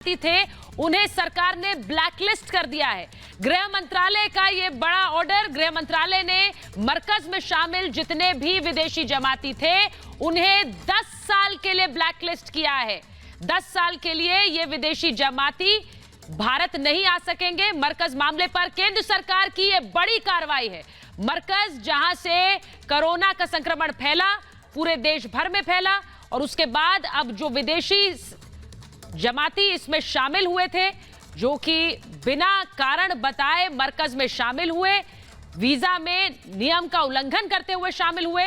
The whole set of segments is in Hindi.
थे उन्हें सरकार ने ब्लैकलिस्ट कर दिया है। गृह मंत्रालय का यह बड़ा ऑर्डर, गृह मंत्रालय ने मरकज में शामिल जितने भी विदेशी जमाती थे उन्हें 10 साल के लिए ब्लैकलिस्ट किया है। 10 साल के लिए ये विदेशी जमाती भारत नहीं आ सकेंगे। मरकज मामले पर केंद्र सरकार की यह बड़ी कार्रवाई है। मरकज जहां से कोरोना का संक्रमण फैला, पूरे देश भर में फैला, और उसके बाद अब जो विदेशी जमाती इसमें शामिल हुए थे, जो कि बिना कारण बताए मरकज में शामिल हुए, वीजा में नियम का उल्लंघन करते हुए शामिल हुए,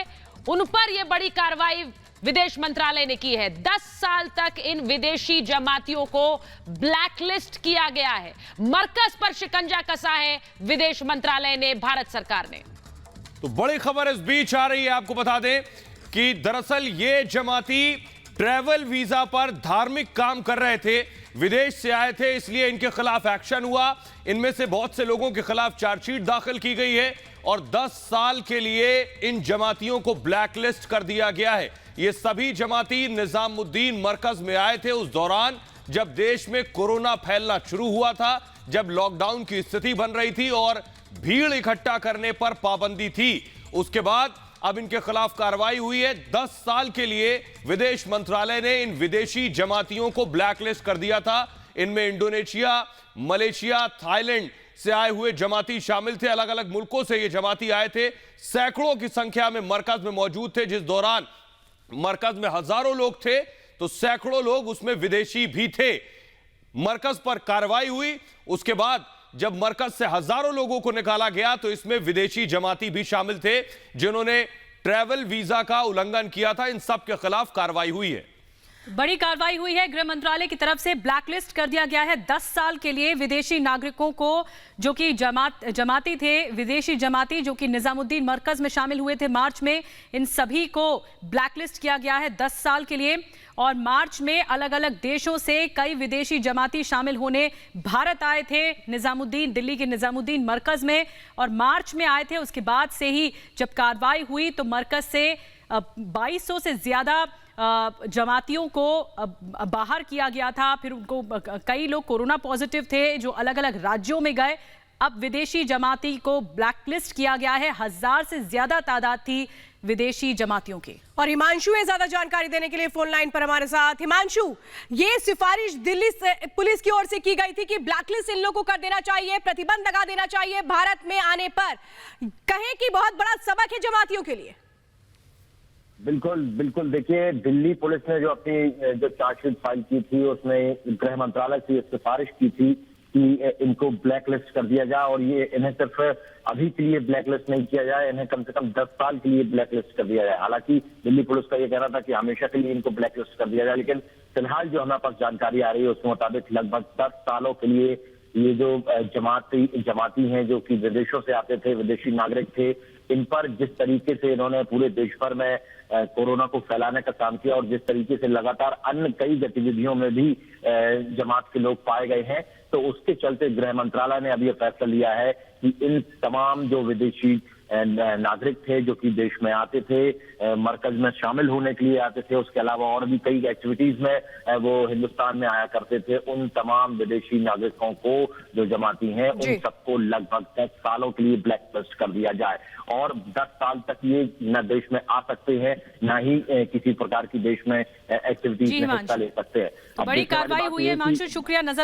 उन पर यह बड़ी कार्रवाई विदेश मंत्रालय ने की है। 10 साल तक इन विदेशी जमातियों को ब्लैकलिस्ट किया गया है। मरकज पर शिकंजा कसा है विदेश मंत्रालय ने, भारत सरकार ने। तो बड़ी खबर इस बीच आ रही है, आपको बता दें कि दरअसल ये जमाती ट्रैवल वीजा पर धार्मिक काम कर रहे थे, विदेश से आए थे, इसलिए इनके खिलाफ एक्शन हुआ। इनमें से बहुत से लोगों के खिलाफ चार्जशीट दाखिल की गई है और 10 साल के लिए इन जमातियों को ब्लैकलिस्ट कर दिया गया है। ये सभी जमाती निजामुद्दीन मरकज में आए थे उस दौरान जब देश में कोरोना फैलना शुरू हुआ था, जब लॉकडाउन की स्थिति बन रही थी और भीड़ इकट्ठा करने पर पाबंदी थी। उसके बाद अब इनके खिलाफ कार्रवाई हुई है। 10 साल के लिए विदेश मंत्रालय ने इन विदेशी जमातियों को ब्लैकलिस्ट कर दिया था। इनमें इंडोनेशिया, मलेशिया, थाईलैंड से आए हुए जमाती शामिल थे। अलग अलग मुल्कों से ये जमाती आए थे, सैकड़ों की संख्या में मरकज में मौजूद थे। जिस दौरान मरकज में हजारों लोग थे तो सैकड़ों लोग उसमें विदेशी भी थे। मरकज पर कार्रवाई हुई, उसके बाद जब मरकज से हजारों लोगों को निकाला गया तो इसमें विदेशी जमाती भी शामिल थे जिन्होंने ट्रैवल वीजा का उल्लंघन किया था। इन सब के खिलाफ कार्रवाई हुई है। बड़ी कार्रवाई हुई है। गृह मंत्रालय की तरफ से ब्लैकलिस्ट कर दिया गया है 10 साल के लिए विदेशी नागरिकों को, जो कि जमाती थे, विदेशी जमाती जो कि निजामुद्दीन मरकज में शामिल हुए थे मार्च में, इन सभी को ब्लैकलिस्ट किया गया है 10 साल के लिए। और मार्च में अलग अलग देशों से कई विदेशी जमाती शामिल होने भारत आए थे, दिल्ली के निजामुद्दीन मरकज में, और मार्च में आए थे। उसके बाद से ही जब कार्रवाई हुई तो मरकज से 2200 से ज्यादा जमातियों को बाहर किया गया था। फिर उनको कई लोग कोरोना पॉजिटिव थे जो अलग अलग राज्यों में गए। अब विदेशी जमाती को ब्लैकलिस्ट किया गया है। 1000 से ज्यादा तादाद थी विदेशी जमातियों की। और हिमांशु है ज्यादा जानकारी देने के लिए फोन लाइन पर हमारे साथ। हिमांशु, ये सिफारिश दिल्ली से पुलिस की ओर से की गई थी कि ब्लैकलिस्ट इन लोगों को कर देना चाहिए, प्रतिबंध लगा देना चाहिए भारत में आने पर। कहें कि बहुत बड़ा सबक है जमातियों के लिए। बिल्कुल बिल्कुल, देखिए दिल्ली पुलिस ने जो अपनी चार्जशीट फाइल की थी उसमें गृह मंत्रालय से सिफारिश की थी कि इनको ब्लैकलिस्ट कर दिया जाए, और ये इन्हें सिर्फ अभी के लिए ब्लैकलिस्ट नहीं किया जाए, इन्हें कम से कम 10 साल के लिए ब्लैकलिस्ट कर दिया जाए। हालांकि दिल्ली पुलिस का ये कहना था कि हमेशा के लिए इनको ब्लैकलिस्ट कर दिया जाए, लेकिन फिलहाल जो हमारे पास जानकारी आ रही है उसके मुताबिक लगभग 10 सालों के लिए ये जो जमाती हैं जो कि विदेशों से आते थे, विदेशी नागरिक थे, इन पर जिस तरीके से इन्होंने पूरे देश भर में कोरोना को फैलाने का काम किया और जिस तरीके से लगातार अन्य कई गतिविधियों में भी जमात के लोग पाए गए हैं, तो उसके चलते गृह मंत्रालय ने अब यह फैसला लिया है कि इन तमाम जो विदेशी नागरिक थे जो कि देश में आते थे, मरकज में शामिल होने के लिए आते थे, उसके अलावा और भी कई एक्टिविटीज में वो हिंदुस्तान में आया करते थे, उन तमाम विदेशी नागरिकों को जो जमाती हैं उन सबको लगभग 10 सालों के लिए ब्लैकलिस्ट कर दिया जाए। और 10 साल तक ये न देश में आ सकते हैं, न ही किसी प्रकार की देश में एक्टिविटीज में हिस्सा ले सकते हैं। बड़ी कार्रवाई हुई है। हिमांशु, शुक्रिया। नजर